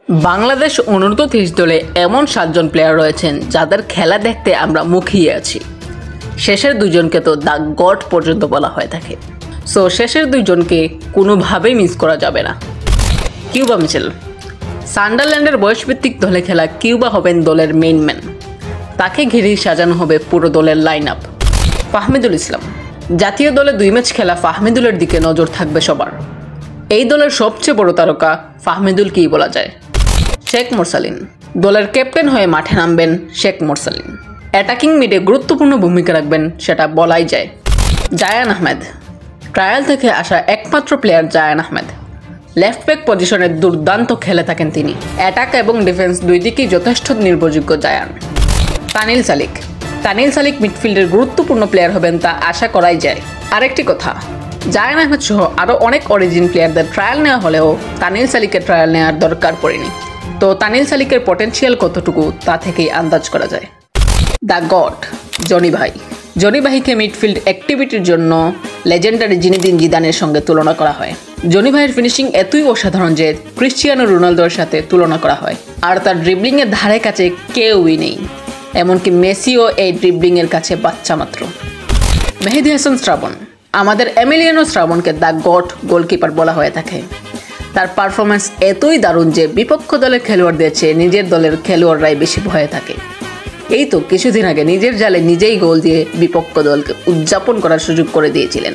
বাংলাদেশ অনূর্ধ্ব-23 দলে এমন 7 জন প্লেয়ার রয়েছেন যাদের খেলা দেখতে আমরা মুখিয়ে আছি। শেষের দুজনকে তো দ্য গড পর্যন্ত বলা হয়ে থাকে। সো শেষের দুইজনকে কোনোভাবেই মিস করা যাবে না। কিউবা মিচেল, সান্ডারল্যান্ডের বয়সভিত্তিক দলে খেলা কিউবা হবেন দলের মেইন ম্যান। তাকে ঘিরেই সাজানো হবে পুরো দলের লাইন আপ। ফাহমিদুল ইসলাম, জাতীয় দলে 2 ম্যাচ খেলা ফাহমিদুলের দিকে নজর থাকবে সবার। এই দলের সবচেয়ে বড় তারকা ফাহমিদুলকেই বলা যায়। শেখ মোরসালিন, দলের ক্যাপ্টেন হয়ে মাঠে নামবেন শেখ মোরসালিন। অ্যাটাকিং মিডে গুরুত্বপূর্ণ ভূমিকা রাখবেন সেটা বলাই যায়। জায়ান আহমেদ, ট্রায়াল থেকে আসা একমাত্র player Zayan Ahmed. Left back পজিশনে দুর্দান্ত খেলে থাকেন তিনি। অ্যাটাক এবং ডিফেন্স দুই দিকেই যথেষ্ট নির্ভরযোগ্য জায়ান। তানিল সালিক মিডফিল্ডের গুরুত্বপূর্ণ প্লেয়ার হবেন তা আশা করাই যায়। আরেকটি কথা, জায়ান আহমেদ সহ আরও অনেক অরিজিন প্লেয়ারদের ট্রায়াল নেওয়া হলেও তানিল সালিকের ট্রায়াল নেওয়ার দরকার পড়েনি। তো তানিল সালিকের পটেনশিয়াল কতটুকু তা থেকেই আন্দাজ করা যায়। দ্য গড জনি ভাইকে মিডফিল্ড অ্যাক্টিভিটির জন্য লেজেন্ডারি জিনেদিন জিদানের সঙ্গে তুলনা করা হয়। জনি ভাইয়ের ফিনিশিং এতই অসাধারণ যে ক্রিশ্চিয়ানো রোনালদোর সাথে তুলনা করা হয়। আর তার ড্রিবলিংয়ের ধারে কাছে কেউই নেই, এমনকি মেসিও এই ড্রিবলিংয়ের কাছে বাচ্চা মাত্র। মেহেদী হাসান শ্রাবণ, আমাদের এমিলিয়ানো শ্রাবণকে দ্য গড গোলকিপার বলা হয়ে থাকে। তার পারফরমেন্স এতই দারুণ যে বিপক্ষ দলের খেলোয়াড়দের চেয়ে নিজের দলের খেলোয়াড়রাই বেশি ভয়ে থাকে। এই তো কিছুদিন আগে নিজের জালে নিজেই গোল দিয়ে বিপক্ষ দলকে উদযাপন করার সুযোগ করে দিয়েছিলেন।